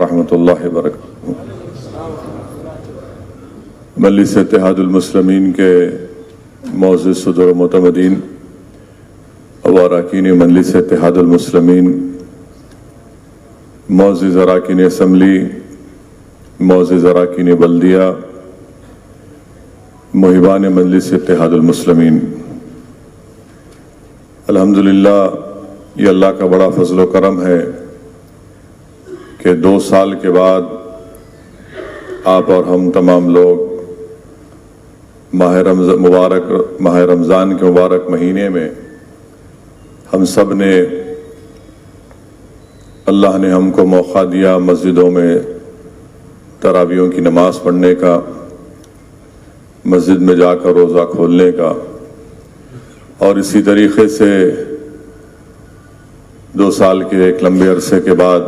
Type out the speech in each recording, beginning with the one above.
رحمۃ اللہ وبرکاتہ۔ مجلس اتحاد المسلمین کے معزز صدر و معتمدین و اراکین مجلس اتحاد المسلمین، معزز اراکین اسمبلی، معزز اراکین بلدیہ، محبان مجلس اتحاد المسلمین، الحمدللہ یہ اللہ کا بڑا فضل و کرم ہے کہ 2 سال کے بعد آپ اور ہم تمام لوگ ماہ رمضان کے مبارک مہینے میں ہم سب نے، اللہ نے ہم کو موقع دیا مسجدوں میں تراویحوں کی نماز پڑھنے کا، مسجد میں جا کر روزہ کھولنے کا، اور اسی طریقے سے 2 سال کے ایک لمبے عرصے کے بعد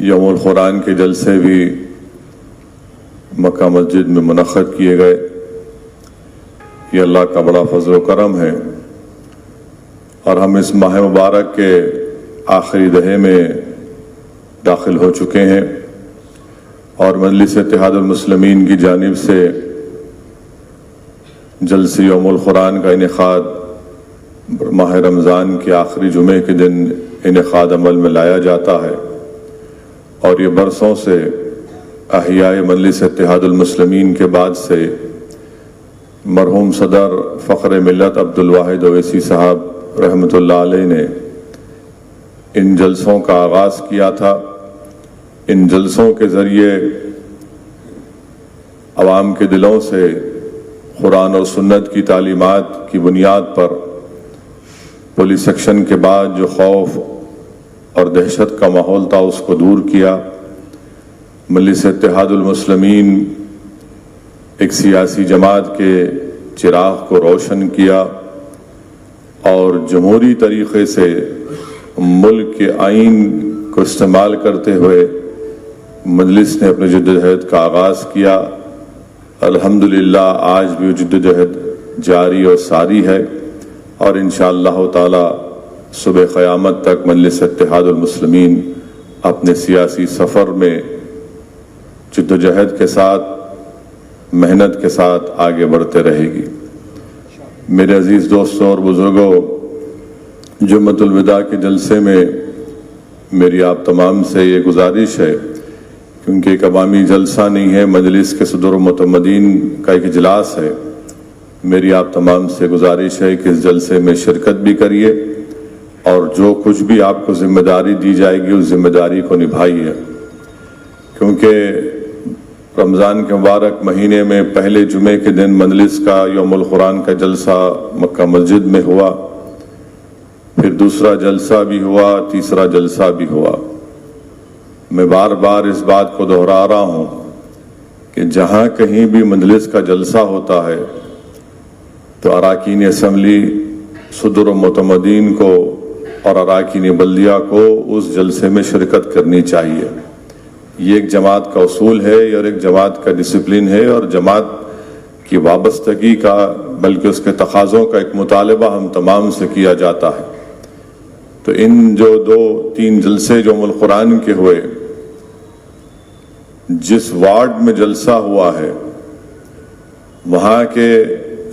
یوم القرآن کے جلسے بھی مکہ مسجد میں منعقد کیے گئے۔ یہ اللہ کا بڑا فضل و کرم ہے، اور ہم اس ماہ مبارک کے آخری دہے میں داخل ہو چکے ہیں، اور مجلس اتحاد المسلمین کی جانب سے جلسے یوم القرآن کا انعقاد ماہ رمضان کے آخری جمعے کے دن انعقاد عمل میں لایا جاتا ہے، اور یہ برسوں سے احیاء مجلس اتحاد المسلمین کے بعد سے مرحوم صدر فخر ملت عبدالواحد اویسی صاحب رحمۃ اللہ علیہ نے ان جلسوں کا آغاز کیا تھا۔ ان جلسوں کے ذریعے عوام کے دلوں سے قرآن اور سنت کی تعلیمات کی بنیاد پر پولیس ایکشن کے بعد جو خوف اور دہشت کا ماحول تھا اس کو دور کیا۔ مجلس اتحاد المسلمین ایک سیاسی جماعت کے چراغ کو روشن کیا، اور جمہوری طریقے سے ملک کے آئین کو استعمال کرتے ہوئے مجلس نے اپنے جدوجہد کا آغاز کیا۔ الحمدللہ آج بھی وہ جدوجہد جاری اور ساری ہے، اور انشاءاللہ تعالی صبح قیامت تک مجلس اتحاد المسلمین اپنے سیاسی سفر میں جدوجہد کے ساتھ، محنت کے ساتھ آگے بڑھتے رہے گی۔ میرے عزیز دوستوں اور بزرگوں، جمعۃ الوداع کے جلسے میں میری آپ تمام سے یہ گزارش ہے، کیونکہ ایک عوامی جلسہ نہیں ہے، مجلس کے صدر و معتمدین کا ایک اجلاس ہے، میری آپ تمام سے گزارش ہے کہ اس جلسے میں شرکت بھی کریے، اور جو کچھ بھی آپ کو ذمہ داری دی جائے گی اس ذمہ داری کو نبھائیے، کیونکہ رمضان کے مبارک مہینے میں پہلے جمعے کے دن مجلس کا یوم القرآن کا جلسہ مکہ مسجد میں ہوا، پھر دوسرا جلسہ بھی ہوا، تیسرا جلسہ بھی ہوا۔ میں بار بار اس بات کو دہرا رہا ہوں کہ جہاں کہیں بھی مجلس کا جلسہ ہوتا ہے تو اراکین اسمبلی، صدر و معتمدین کو اور اراکین بلدیہ کو اس جلسے میں شرکت کرنی چاہیے۔ یہ ایک جماعت کا اصول ہے، اور ایک جماعت کا ڈسپلن ہے، اور جماعت کی وابستگی کا بلکہ اس کے تقاضوں کا ایک مطالبہ ہم تمام سے کیا جاتا ہے۔ تو ان جو 2-3 جلسے جو القرآن کے ہوئے، جس وارڈ میں جلسہ ہوا ہے وہاں کے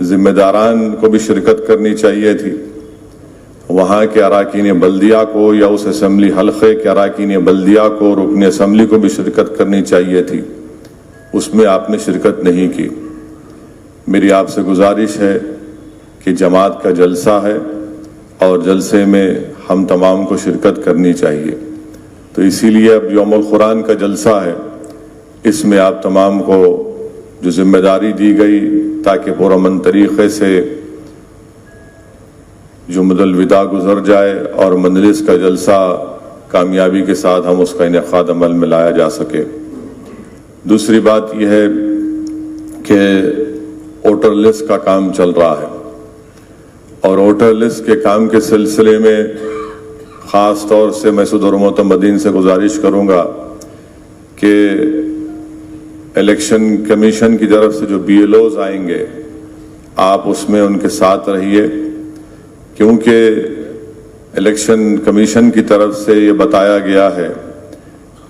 ذمہ داران کو بھی شرکت کرنی چاہیے تھی، وہاں کے اراکین بلدیہ کو یا اس اسمبلی حلقے کے اراکین بلدیہ کو، رکن اسمبلی کو بھی شرکت کرنی چاہیے تھی، اس میں آپ نے شرکت نہیں کی۔ میری آپ سے گزارش ہے کہ جماعت کا جلسہ ہے اور جلسے میں ہم تمام کو شرکت کرنی چاہیے، تو اسی لیے اب یوم القرآن کا جلسہ ہے، اس میں آپ تمام کو جو ذمہ داری دی گئی تاکہ پرامن طریقے سے جمعۃ الوداع گزر جائے اور مجلس کا جلسہ کامیابی کے ساتھ ہم اس کا انعقاد عمل میں لایا جا سکے۔ دوسری بات یہ ہے کہ ووٹر لسٹ کا کام چل رہا ہے، اور ووٹر لسٹ کے کام کے سلسلے میں خاص طور سے میں صدر و معتمدین سے گزارش کروں گا کہ الیکشن کمیشن کی طرف سے جو BLOs آئیں گے آپ اس میں ان کے ساتھ رہیے، کیونکہ الیکشن کمیشن کی طرف سے یہ بتایا گیا ہے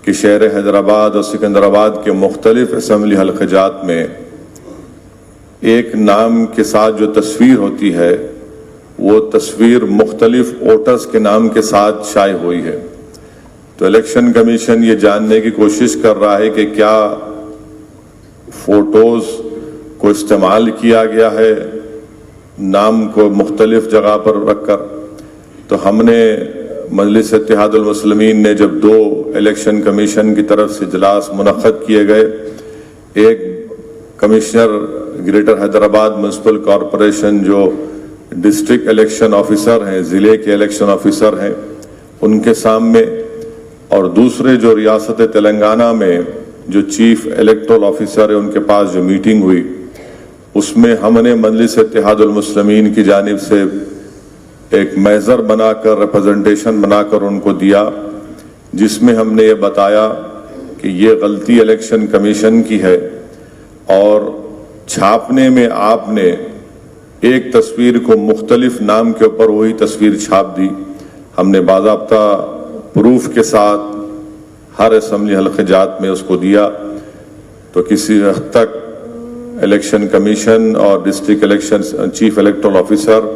کہ شہر حیدرآباد اور سکندرآباد کے مختلف اسمبلی حلقہ جات میں ایک نام کے ساتھ جو تصویر ہوتی ہے وہ تصویر مختلف ووٹرز کے نام کے ساتھ شائع ہوئی ہے. تو الیکشن کمیشن یہ جاننے کی کوشش کر رہا ہے کہ کیا فوٹوز کو استعمال کیا گیا ہے نام کو مختلف جگہ پر رکھ کر. تو ہم نے مجلس اتحاد المسلمین نے جب 2 الیکشن کمیشن کی طرف سے اجلاس منعقد کیے گئے، ایک commissioner greater Hyderabad municipal corporation جو ڈسٹرکٹ الیکشن آفیسر ہیں، ضلع کے الیکشن آفیسر ہیں، ان کے سامنے، اور دوسرے جو ریاست تلنگانہ میں جو چیف الیکٹورل آفیسر ہے ان کے پاس جو میٹنگ ہوئی، اس میں ہم نے مجلس اتحاد المسلمین کی جانب سے ایک محضر بنا کر ریپرزنٹیشن بنا کر ان کو دیا، جس میں ہم نے یہ بتایا کہ یہ غلطی الیکشن کمیشن کی ہے اور چھاپنے میں آپ نے ایک تصویر کو مختلف نام کے اوپر وہی تصویر چھاپ دی. ہم نے باضابطہ پروف کے ساتھ ہر اسمبلی حلقہ جات میں اس کو دیا. تو کسی حد تک الیکشن کمیشن اور district election chief electoral officer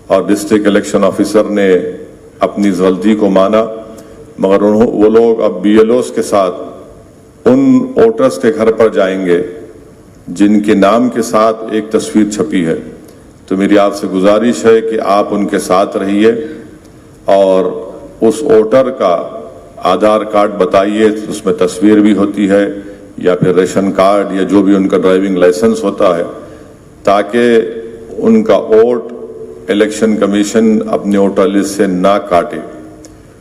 اور ڈسٹرکٹ الیکشن آفیسر نے اپنی غلطی کو مانا، مگر وہ لوگ اب بی ایل اوز کے ساتھ ان ووٹرز کے گھر پر جائیں گے جن کے نام کے ساتھ ایک تصویر چھپی ہے. تو میری آپ سے گزارش ہے کہ آپ ان کے ساتھ رہیے اور اس ووٹر کا آدھار کارڈ بتائیے، اس میں تصویر بھی ہوتی ہے یا پھر ریشن کارڈ یا جو بھی ان کا ڈرائیونگ لائسنس ہوتا ہے، تاکہ ان کا ووٹ الیکشن کمیشن اپنے ووٹر لسٹ سے نہ کاٹے.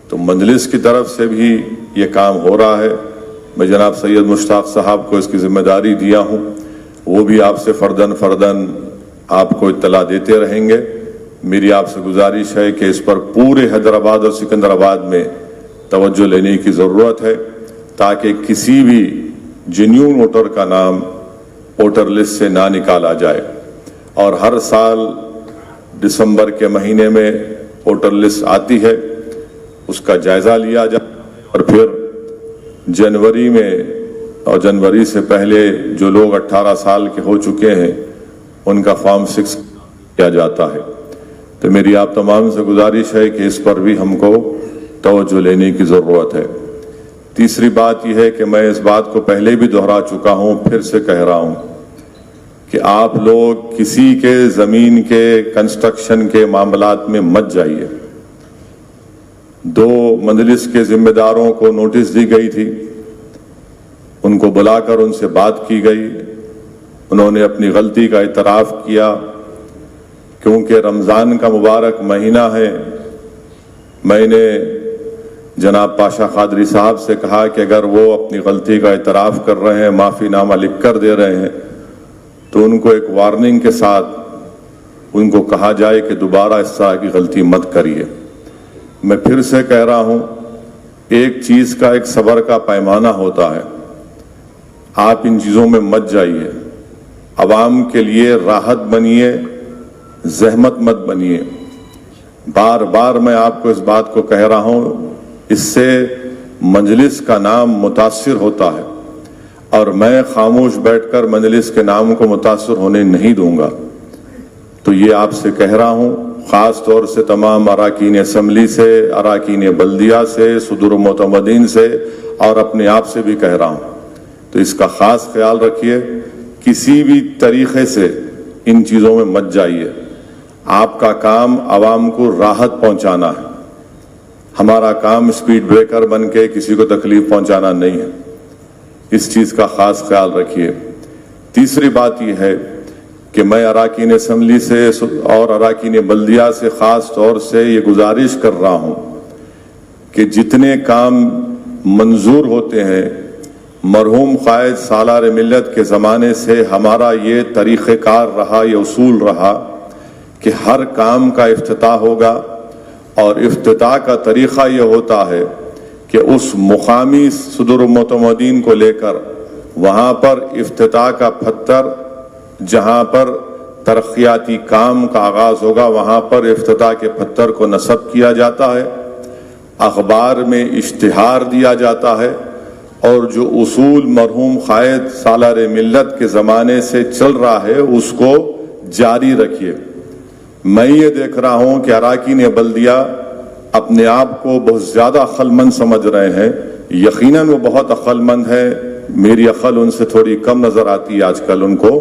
تو مجلس کی طرف سے بھی یہ کام ہو رہا ہے. میں جناب سید مشتاق صاحب کو اس کی ذمہ داری دیا ہوں، وہ بھی آپ سے فرداً آپ کو اطلاع دیتے رہیں گے. میری آپ سے گزارش ہے کہ اس پر پورے حیدرآباد اور سکندرآباد میں توجہ لینے کی ضرورت ہے، تاکہ کسی بھی جنیون ووٹر کا نام ووٹر لسٹ سے نہ نکالا جائے. اور ہر سال دسمبر کے مہینے میں ووٹر لسٹ آتی ہے، اس کا جائزہ لیا جائے اور پھر جنوری میں اور جنوری سے پہلے جو لوگ 18 سال کے ہو چکے ہیں ان کا فارم 6 کیا جاتا ہے. تو میری آپ تمام سے گزارش ہے کہ اس پر بھی ہم کو توجہ لینے کی ضرورت ہے. تیسری بات یہ ہے کہ میں اس بات کو پہلے بھی دہرا چکا ہوں، پھر سے کہہ رہا ہوں کہ آپ لوگ کسی کے زمین کے کنسٹرکشن کے معاملات میں مت جائیے. 2 مجلس کے ذمہ داروں کو نوٹس دی گئی تھی، ان کو بلا کر ان سے بات کی گئی، انہوں نے اپنی غلطی کا اعتراف کیا. کیونکہ رمضان کا مبارک مہینہ ہے، میں نے جناب پاشا قادری صاحب سے کہا کہ اگر وہ اپنی غلطی کا اعتراف کر رہے ہیں، معافی نامہ لکھ کر دے رہے ہیں، تو ان کو ایک وارننگ کے ساتھ ان کو کہا جائے کہ دوبارہ اس طرح کی غلطی مت کریے. میں پھر سے کہہ رہا ہوں، ایک چیز کا ایک صبر کا پیمانہ ہوتا ہے. آپ ان چیزوں میں مت جائیے، عوام کے لیے راحت بنیے، زحمت مت بنیے. بار بار میں آپ کو اس بات کو کہہ رہا ہوں، اس سے مجلس کا نام متاثر ہوتا ہے اور میں خاموش بیٹھ کر مجلس کے نام کو متاثر ہونے نہیں دوں گا. تو یہ آپ سے کہہ رہا ہوں، خاص طور سے تمام اراکین اسمبلی سے، اراکین بلدیہ سے، صدور معتمدین سے اور اپنے آپ سے بھی کہہ رہا ہوں. تو اس کا خاص خیال رکھیے، کسی بھی طریقے سے ان چیزوں میں مت جائیے. آپ کا کام عوام کو راحت پہنچانا ہے، ہمارا کام سپیڈ بریکر بن کے کسی کو تکلیف پہنچانا نہیں ہے. اس چیز کا خاص خیال رکھیے. تیسری بات یہ ہے کہ میں اراکین اسمبلی سے اور اراکین بلدیہ سے خاص طور سے یہ گزارش کر رہا ہوں کہ جتنے کام منظور ہوتے ہیں، مرحوم قائد سالار ملت کے زمانے سے ہمارا یہ طریقہ کار رہا، یہ اصول رہا کہ ہر کام کا افتتاح ہوگا، اور افتتاح کا طریقہ یہ ہوتا ہے کہ اس مقامی صدور معتمدین کو لے کر وہاں پر افتتاح کا پتھر، جہاں پر ترقیاتی کام کا آغاز ہوگا وہاں پر افتتاح کے پتھر کو نصب کیا جاتا ہے، اخبار میں اشتہار دیا جاتا ہے اور جو اصول مرحوم قائد سالار ملت کے زمانے سے چل رہا ہے اس کو جاری رکھیے۔ میں یہ دیکھ رہا ہوں کہ اراکین بلدیہ اپنے آپ کو بہت زیادہ عقل مند سمجھ رہے ہیں، یقیناً وہ بہت عقل مند ہے، میری عقل ان سے تھوڑی کم نظر آتی ہے آج کل ان کو۔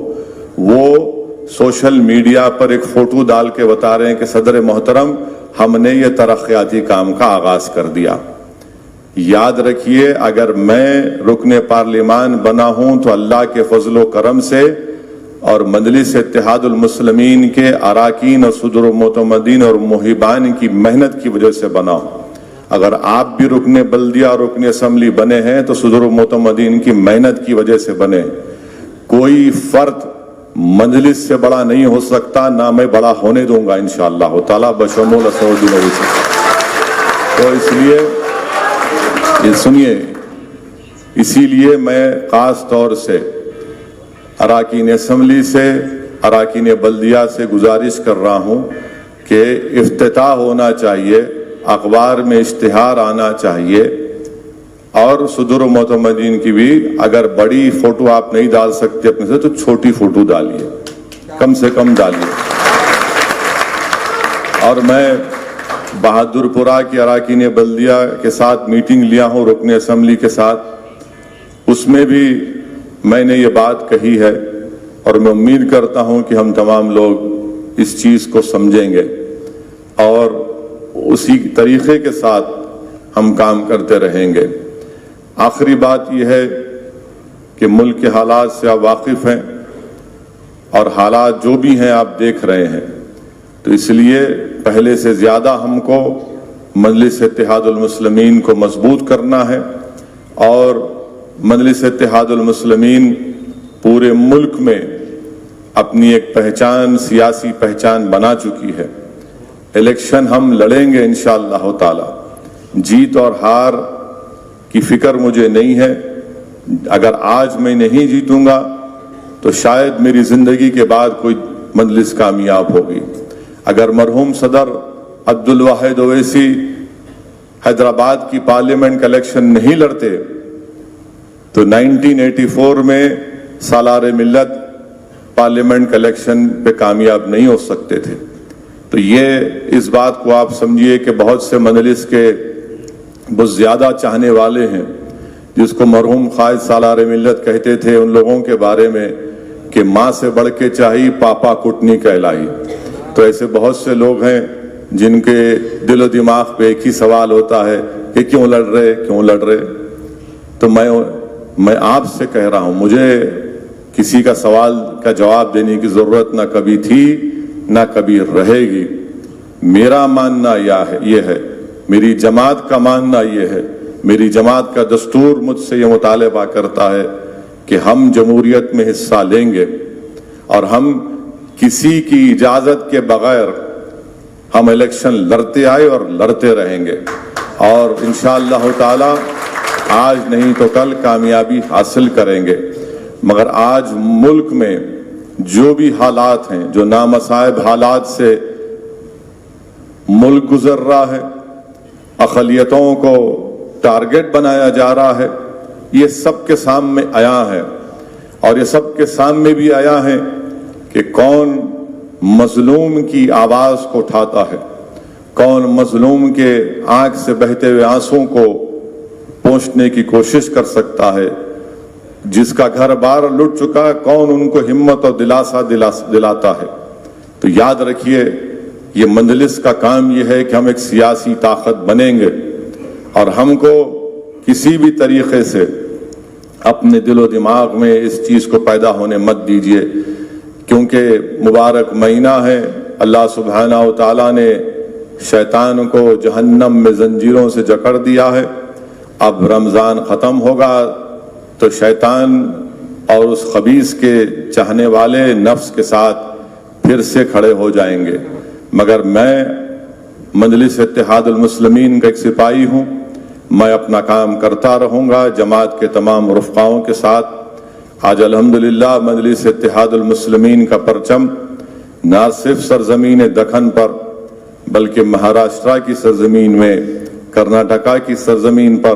وہ سوشل میڈیا پر ایک فوٹو ڈال کے بتا رہے ہیں کہ صدر محترم ہم نے یہ ترقیاتی کام کا آغاز کر دیا۔ یاد رکھیے اگر میں رکن پارلیمان بنا ہوں تو اللہ کے فضل و کرم سے اور مجلس اتحاد المسلمین کے اراکین اور صدر و معتمدین اور محبان کی محنت کی وجہ سے بنا ہوں۔ اگر آپ بھی رکن بلدیہ اور رکن اسمبلی بنے ہیں تو صدر و معتمدین کی محنت کی وجہ سے بنے۔ کوئی فرد مجلس سے بڑا نہیں ہو سکتا، نہ میں بڑا ہونے دوں گا انشاءاللہ تعالیٰ بشمول اسعود نبی سے۔ تو اس لیے یہ سنیے، اسی لیے میں خاص طور سے اراکین اسمبلی سے، اراکین بلدیہ سے گزارش کر رہا ہوں کہ افتتاح ہونا چاہیے، اخبار میں اشتہار آنا چاہیے، اور صدر و معتمدین کی بھی اگر بڑی فوٹو آپ نہیں ڈال سکتے اپنے سے تو چھوٹی فوٹو ڈالیے، کم سے کم ڈالیے۔ اور میں بہادر پورہ کی اراکین بلدیہ کے ساتھ میٹنگ لیا ہوں رکن اسمبلی کے ساتھ، اس میں بھی میں نے یہ بات کہی ہے اور میں امید کرتا ہوں کہ ہم تمام لوگ اس چیز کو سمجھیں گے اور اسی طریقے کے ساتھ ہم کام کرتے رہیں گے۔ آخری بات یہ ہے کہ ملک کے حالات سے آپ واقف ہیں اور حالات جو بھی ہیں آپ دیکھ رہے ہیں، تو اس لیے پہلے سے زیادہ ہم کو مجلس اتحاد المسلمین کو مضبوط کرنا ہے، اور مجلس اتحاد المسلمین پورے ملک میں اپنی ایک پہچان، سیاسی پہچان بنا چکی ہے۔ الیکشن ہم لڑیں گے انشاءاللہ تعالی، جیت اور ہار کی فکر مجھے نہیں ہے۔ اگر آج میں نہیں جیتوں گا تو شاید میری زندگی کے بعد کوئی مجلس کامیاب ہوگی۔ اگر مرحوم صدر عبدالواحد اویسی حیدرآباد کی پارلیمنٹ کا الیکشن نہیں لڑتے تو 1984 میں سالار ملت پارلیمنٹ کا الیکشن پہ کامیاب نہیں ہو سکتے تھے۔ تو یہ اس بات کو آپ سمجھیے کہ بہت سے مجلس کے بہت زیادہ چاہنے والے ہیں، جس کو مرحوم قائد سالار ملت کہتے تھے ان لوگوں کے بارے میں کہ ماں سے بڑھ کے چاہی پاپا کٹنی کہلائی۔ تو ایسے بہت سے لوگ ہیں جن کے دل و دماغ پہ ایک ہی سوال ہوتا ہے کہ کیوں لڑ رہے۔ تو میں آپ سے کہہ رہا ہوں، مجھے کسی کا سوال کا جواب دینے کی ضرورت نہ کبھی تھی نہ کبھی رہے گی۔ میرا ماننا یہ ہے، میری جماعت کا ماننا یہ ہے، میری جماعت کا دستور مجھ سے یہ مطالبہ کرتا ہے کہ ہم جمہوریت میں حصہ لیں گے اور ہم کسی کی اجازت کے بغیر ہم الیکشن لڑتے آئے اور لڑتے رہیں گے، اور انشاءاللہ تعالی آج نہیں تو کل کامیابی حاصل کریں گے۔ مگر آج ملک میں جو بھی حالات ہیں، جو نامصائب حالات سے ملک گزر رہا ہے، اقلیتوں کو ٹارگٹ بنایا جا رہا ہے، یہ سب کے سامنے آیا ہے، اور یہ سب کے سامنے بھی آیا ہے کہ کون مظلوم کی آواز کو اٹھاتا ہے، کون مظلوم کے آنکھ سے بہتے ہوئے آنسوں کو پہنچنے کی کوشش کر سکتا ہے، جس کا گھر بار لٹ چکا کون ان کو ہمت اور دلاسا دلاتا ہے۔ تو یاد رکھیے یہ مجلس کا کام یہ ہے کہ ہم ایک سیاسی طاقت بنیں گے، اور ہم کو کسی بھی طریقے سے اپنے دل و دماغ میں اس چیز کو پیدا ہونے مت دیجیے، کیونکہ مبارک مہینہ ہے، اللہ سبحانہ و تعالیٰ نے شیطان کو جہنم میں زنجیروں سے جکڑ دیا ہے۔ اب رمضان ختم ہوگا تو شیطان اور اس خبیث کے چاہنے والے نفس کے ساتھ پھر سے کھڑے ہو جائیں گے، مگر میں مجلس اتحاد المسلمین کا ایک سپاہی ہوں، میں اپنا کام کرتا رہوں گا جماعت کے تمام رفقاؤں کے ساتھ۔ آج الحمدللہ مجلس اتحاد المسلمین کا پرچم نہ صرف سرزمین دکن پر بلکہ مہاراشٹرا کی سرزمین میں، کرناٹکا کی سرزمین پر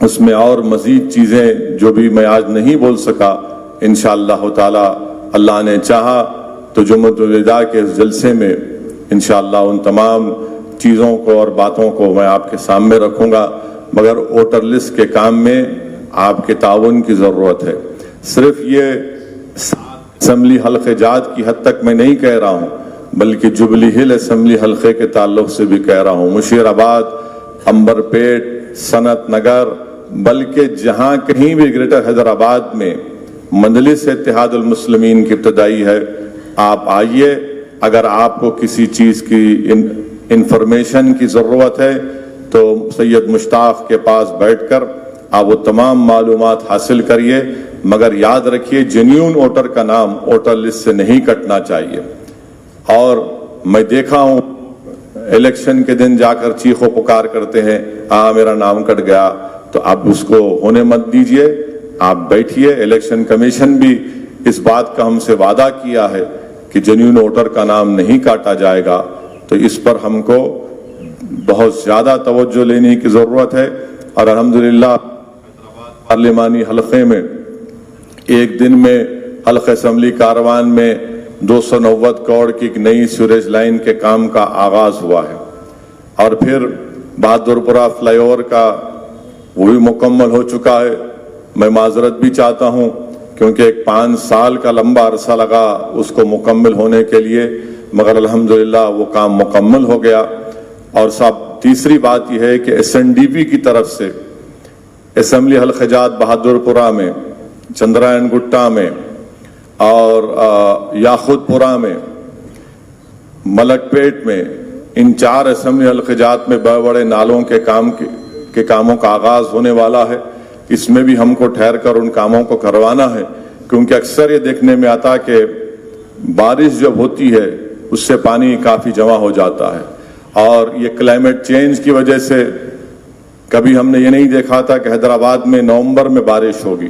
اس میں اور مزید چیزیں جو بھی میں آج نہیں بول سکا، انشاءاللہ تعالی اللہ نے چاہا تو جمعۃ الوداع کے اس جلسے میں انشاءاللہ ان تمام چیزوں کو اور باتوں کو میں آپ کے سامنے رکھوں گا، مگر ووٹر لسٹ کے کام میں آپ کے تعاون کی ضرورت ہے۔ صرف یہ اسمبلی حلقہ جات کی حد تک میں نہیں کہہ رہا ہوں، بلکہ جبلی ہل اسمبلی حلقے کے تعلق سے بھی کہہ رہا ہوں، مشیر آباد، عنبر پیٹ، صنعت نگر، بلکہ جہاں کہیں بھی گریٹر حیدرآباد میں مجلس اتحاد المسلمین کی ابتدائی ہے، آپ آئیے۔ اگر آپ کو کسی چیز کی انفارمیشن کی ضرورت ہے تو سید مشتاق کے پاس بیٹھ کر آپ وہ تمام معلومات حاصل کریے، مگر یاد رکھیے جینیون ووٹر کا نام ووٹر لسٹ سے نہیں کٹنا چاہیے۔ اور میں دیکھا ہوں الیکشن کے دن جا کر چیخ و پکار کرتے ہیں، میرا نام کٹ گیا، تو آپ اس کو ہونے مت دیجئے، آپ بیٹھیے۔ الیکشن کمیشن بھی اس بات کا ہم سے وعدہ کیا ہے کہ جینیون ووٹر کا نام نہیں کاٹا جائے گا، تو اس پر ہم کو بہت زیادہ توجہ لینے کی ضرورت ہے۔ اور الحمدللہ پارلیمانی حلقے میں ایک دن میں حلقہ اسمبلی کاروان میں 290 کروڑ کی ایک نئی سیوریج لائن کے کام کا آغاز ہوا ہے، اور پھر بہادرپورہ فلائی اوور کا وہ بھی مکمل ہو چکا ہے۔ میں معذرت بھی چاہتا ہوں کیونکہ ایک 5 سال کا لمبا عرصہ لگا اس کو مکمل ہونے کے لیے، مگر الحمدللہ وہ کام مکمل ہو گیا۔ اور صاحب تیسری بات یہ ہے کہ ایس این ڈی پی کی طرف سے اسمبلی حلقہ جات بہادرپورہ میں، چندرائن گٹا میں اور یاخود پورہ میں، ملک پیٹ میں، ان 4 اسمبلی حلقہ جات میں بڑے بڑے نالوں کے کاموں کا آغاز ہونے والا ہے۔ اس میں بھی ہم کو ٹھہر کر ان کاموں کو کروانا ہے، کیونکہ اکثر یہ دیکھنے میں آتا کہ بارش جب ہوتی ہے اس سے پانی کافی جمع ہو جاتا ہے، اور یہ کلائمیٹ چینج کی وجہ سے کبھی ہم نے یہ نہیں دیکھا تھا کہ حیدرآباد میں نومبر میں بارش ہوگی،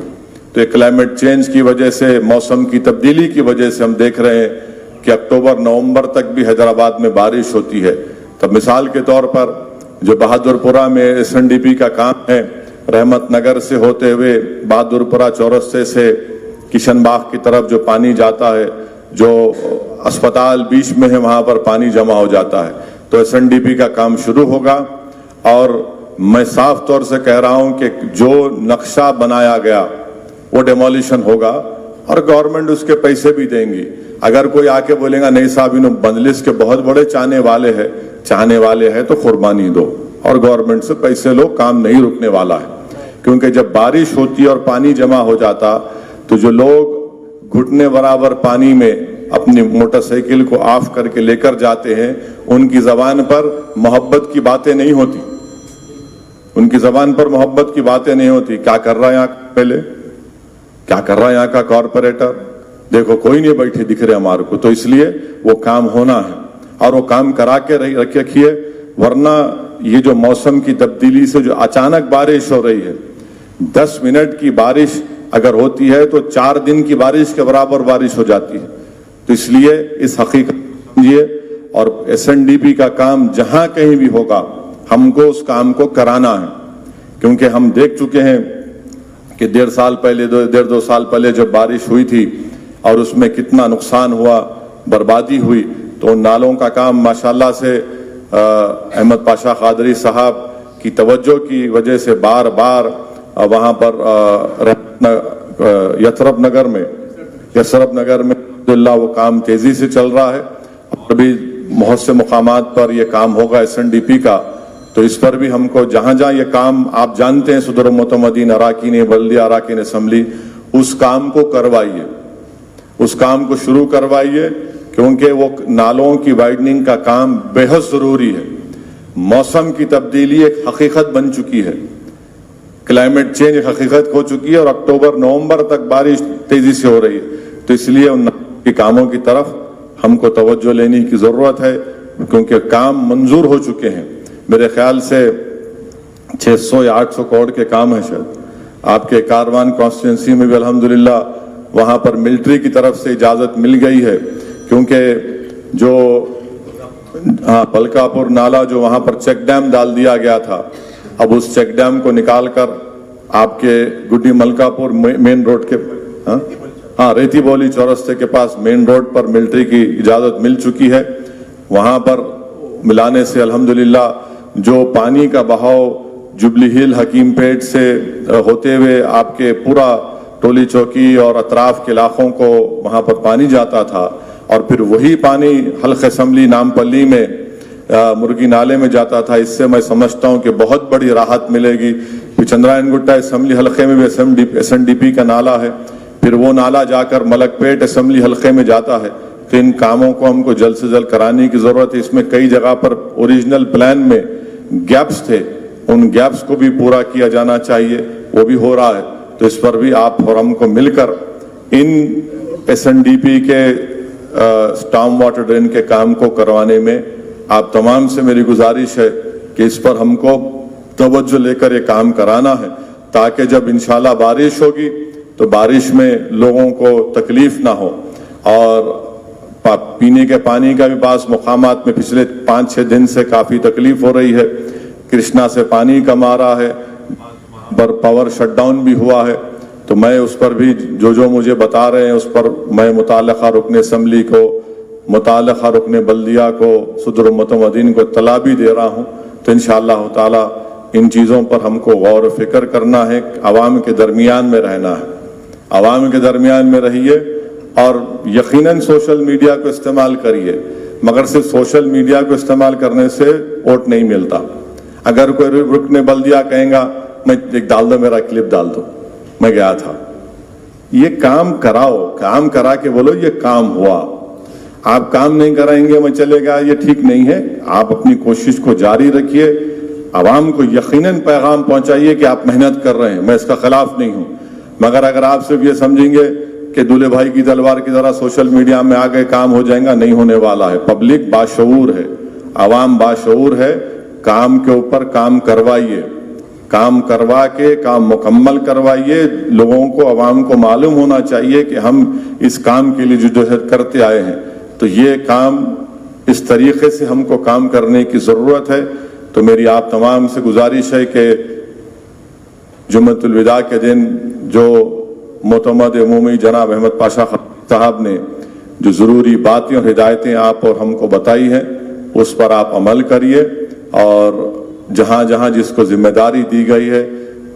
تو یہ کلائمیٹ چینج کی وجہ سے، موسم کی تبدیلی کی وجہ سے ہم دیکھ رہے ہیں کہ اکتوبر نومبر تک بھی حیدرآباد میں بارش ہوتی ہے۔ تو مثال کے طور پر جو بہادرپورہ میں ایس این ڈی پی کا کام ہے، رحمت نگر سے ہوتے ہوئے بہادرپورہ چورستے سے کشن باغ کی طرف جو پانی جاتا ہے، جو اسپتال بیچ میں ہے وہاں پر پانی جمع ہو جاتا ہے، تو ایس این ڈی پی کا کام شروع ہوگا۔ اور میں صاف طور سے کہہ رہا ہوں کہ جو نقشہ بنایا گیا وہ ڈیمولیشن ہوگا، اور گورنمنٹ اس کے پیسے بھی دیں گی۔ اگر کوئی آ کے بولے گا نہیں صاحب انہوں بندلس کے بہت بڑے چاہنے والے ہیں تو قربانی دو اور گورنمنٹ سے پیسے لو، کام نہیں رکنے والا ہے۔ کیونکہ جب بارش ہوتی اور پانی جمع ہو جاتا تو جو لوگ گھٹنے برابر پانی میں اپنی موٹر سائیکل کو آف کر کے لے کر جاتے ہیں، ان کی زبان پر محبت کی باتیں نہیں ہوتی، ان کی زبان پر محبت کی باتیں نہیں ہوتی۔ کیا کر رہا ہے یہاں پہلے، کیا کر رہا ہے یہاں کا کارپوریٹر، دیکھو کوئی نہیں بیٹھے دکھ رہے ہمارے کو، تو اس لیے وہ کام ہونا ہے اور وہ کام کرا کے رکھیے، ورنہ یہ جو موسم کی تبدیلی سے جو اچانک بارش ہو رہی ہے، 10 منٹ کی بارش اگر ہوتی ہے تو 4 دن کی بارش کے برابر بارش ہو جاتی ہے۔ تو اس لیے اس حقیقت سمجھیے، اور ایس این ڈی پی کا کام جہاں کہیں بھی ہوگا ہم کو اس کام کو کرانا ہے، کیونکہ ہم دیکھ چکے ہیں کہ 1.5 سال پہلے 2 سال پہلے جب بارش ہوئی تھی اور اس میں کتنا نقصان ہوا، بربادی ہوئی، تو ان نالوں کا کام ماشاءاللہ سے احمد پاشا قادری صاحب کی توجہ کی وجہ سے بار بار وہاں پر یسرف نگر میں الحمدللہ وہ کام تیزی سے چل رہا ہے، اور بھی بہت سے مقامات پر یہ کام ہوگا ایس این ڈی پی کا۔ تو اس پر بھی ہم کو جہاں جہاں یہ کام آپ جانتے ہیں صدر متمدین اراکین بلدیہ اراکین اسمبلی، اس کام کو کروائیے، اس کام کو شروع کروائیے، کیونکہ وہ نالوں کی وائڈننگ کا کام بے حد ضروری ہے۔ موسم کی تبدیلی ایک حقیقت بن چکی ہے، کلائمیٹ چینج ایک حقیقت ہو چکی ہے، اور اکتوبر نومبر تک بارش تیزی سے ہو رہی ہے، تو اس لیے ان کے کاموں کی طرف ہم کو توجہ لینے کی ضرورت ہے، کیونکہ کام منظور ہو چکے ہیں۔ میرے خیال سے 600 یا 800 کروڑ کے کام ہیں شاید۔ آپ کے کاروان کانسٹیٹوئنسی میں بھی الحمدللہ وہاں پر ملٹری کی طرف سے اجازت مل گئی ہے، کیونکہ جو پلکا پور نالا جو وہاں پر چیک ڈیم ڈال دیا گیا تھا، اب اس چیک ڈیم کو نکال کر آپ کے گڈی ملکا پور مین روڈ کے ریتی بولی چورستے کے پاس مین روڈ پر ملٹری کی اجازت مل چکی ہے. وہاں پر ملانے سے الحمدللہ جو پانی کا بہاؤ جبلی ہل حکیم پیٹ سے ہوتے ہوئے آپ کے پورا ٹولی چوکی اور اطراف کے علاقوں کو وہاں پر پانی جاتا تھا اور پھر وہی پانی حلقہ اسمبلی نامپلی میں مرگی نالے میں جاتا تھا. اس سے میں سمجھتا ہوں کہ بہت بڑی راحت ملے گی. چندرائن گٹا اسمبلی حلقے میں بھی ایس این ڈی پی کا نالا ہے, پھر وہ نالا جا کر ملک پیٹ اسمبلی حلقے میں جاتا ہے. تو ان کاموں کو ہم کو جلد سے جلد کرانے کی ضرورت ہے. اس میں کئی جگہ پر اوریجنل پلان میں گیپس تھے, ان گیپس کو بھی پورا کیا جانا چاہیے, وہ بھی ہو رہا ہے. تو اس پر بھی آپ اور ہم کو مل کر ان ایس این ڈی پی کے اسٹارم واٹر ڈرین کے کام کو کروانے میں آپ تمام سے میری گزارش ہے کہ اس پر ہم کو توجہ لے کر یہ کام کرانا ہے, تاکہ جب انشاءاللہ بارش ہوگی تو بارش میں لوگوں کو تکلیف نہ ہو. اور پینے کے پانی کا بھی بعض مقامات میں پچھلے 5-6 دن سے کافی تکلیف ہو رہی ہے. کرشنا سے پانی کم آ رہا ہے, پر پاور شٹ ڈاؤن بھی ہوا ہے. تو میں اس پر بھی جو مجھے بتا رہے ہیں اس پر میں متعلقہ رکن اسمبلی کو, متعلقہ رکن بلدیہ کو, صدر متمدین کو اطلاع بھی دے رہا ہوں. تو انشاءاللہ تعالی ان چیزوں پر ہم کو غور و فکر کرنا ہے, عوام کے درمیان میں رہنا ہے. عوام کے درمیان میں رہیے اور یقیناً سوشل میڈیا کو استعمال کریے, مگر صرف سوشل میڈیا کو استعمال کرنے سے ووٹ نہیں ملتا. اگر کوئی رکن بلدیہ کہیں گا میں ایک ڈال دو, میرا کلپ ڈال دو, میں گیا تھا, یہ کام کراؤ, کام کرا کے بولو یہ کام ہوا. آپ کام نہیں کرائیں گے میں چلے گا, یہ ٹھیک نہیں ہے. آپ اپنی کوشش کو جاری رکھیے, عوام کو یقیناً پیغام پہنچائیے کہ آپ محنت کر رہے ہیں, میں اس کا خلاف نہیں ہوں. مگر اگر آپ صرف یہ سمجھیں گے کہ دولے بھائی کی تلوار کی طرح سوشل میڈیا میں آگے کام ہو جائیں گا, نہیں ہونے والا ہے. پبلک باشعور ہے, عوام باشعور ہے. کام کے اوپر کام کروائیے, کام کروا کے کام مکمل کروائیے. لوگوں کو, عوام کو معلوم ہونا چاہیے کہ ہم اس کام کے لیے جدوجہد کرتے آئے ہیں. تو یہ کام اس طریقے سے ہم کو کام کرنے کی ضرورت ہے. تو میری آپ تمام سے گزارش ہے کہ جمعۃ الوداع کے دن جو معتمد عمومی جناب احمد پاشا صاحب نے جو ضروری باتیں اور ہدایتیں آپ اور ہم کو بتائی ہیں اس پر آپ عمل کریے, اور جہاں جہاں جس کو ذمہ داری دی گئی ہے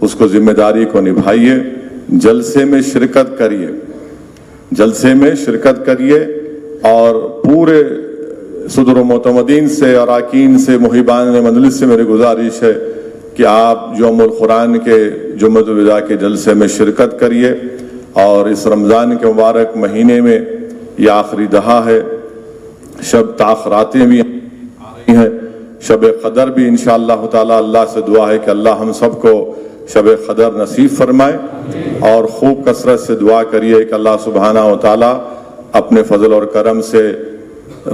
اس کو ذمہ داری کو نبھائیے. جلسے میں شرکت کریے, جلسے میں شرکت کریے, اور پورے صدر و معتمدین سے, اراکین سے, محبان مجلس سے میری گزارش ہے کہ آپ یوم القرآن کے جمعۃ الوداع کے جلسے میں شرکت کریے. اور اس رمضان کے مبارک مہینے میں یہ آخری دہا ہے, شب تاخراتیں بھی آ رہی ہیں, شب قدر بھی انشاءاللہ تعالی اللہ سے دعا ہے کہ اللہ ہم سب کو شب قدر نصیب فرمائے. اور خوب کثرت سے دعا کریے کہ اللہ سبحانہ و تعالی اپنے فضل اور کرم سے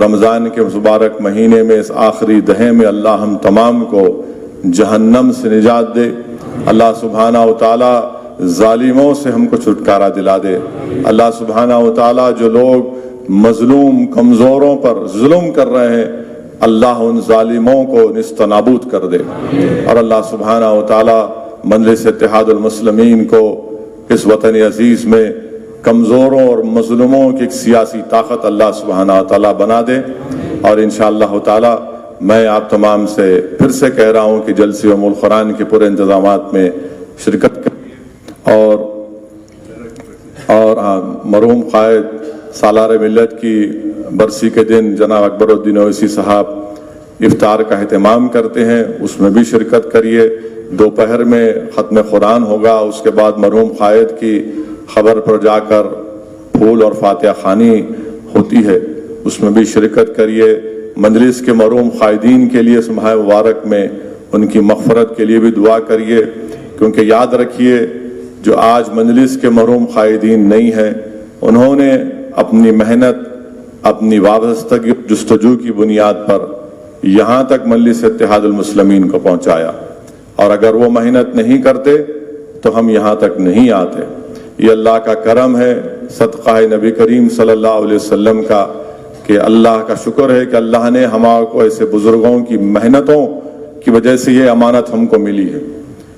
رمضان کے مبارک مہینے میں اس آخری دہے میں اللہ ہم تمام کو جہنم سے نجات دے. اللہ سبحانہ و تعالی ظالموں سے ہم کو چھٹکارا دلا دے. اللہ سبحانہ و تعالی جو لوگ مظلوم کمزوروں پر ظلم کر رہے ہیں اللہ ان ظالموں کو نیست و نابود کر دے. اور اللہ سبحانہ و تعالی مجلس اتحاد المسلمین کو اس وطن عزیز میں کمزوروں اور مظلوموں کی ایک سیاسی طاقت اللہ سبحانہ و تعالی بنا دے. اور انشاءاللہ تعالی میں آپ تمام سے پھر سے کہہ رہا ہوں کہ جلسے یوم القرآن کے پورے انتظامات میں شرکت کریں. اور مرحوم قائد سالار ملت کی برسی کے دن جناب اکبر الدین اویسی صاحب افطار کا اہتمام کرتے ہیں, اس میں بھی شرکت کریے. دوپہر میں ختم قرآن ہوگا, اس کے بعد مرحوم قائد کی خبر پر جا کر پھول اور فاتحہ خوانی ہوتی ہے, اس میں بھی شرکت کریے. مجلس کے مرحوم قائدین کے لیے اس ماہ مبارک میں ان کی مغفرت کے لیے بھی دعا کریے, کیونکہ یاد رکھیے جو آج مجلس کے مرحوم قائدین نہیں ہیں انہوں نے اپنی محنت, اپنی وابستگی جستجو کی بنیاد پر یہاں تک مجلس اتحاد المسلمین کو پہنچایا, اور اگر وہ محنت نہیں کرتے تو ہم یہاں تک نہیں آتے. یہ اللہ کا کرم ہے, صدقہ نبی کریم صلی اللہ علیہ وسلم کا, کہ اللہ کا شکر ہے کہ اللہ نے ہمارے کو ایسے بزرگوں کی محنتوں کی وجہ سے یہ امانت ہم کو ملی ہے.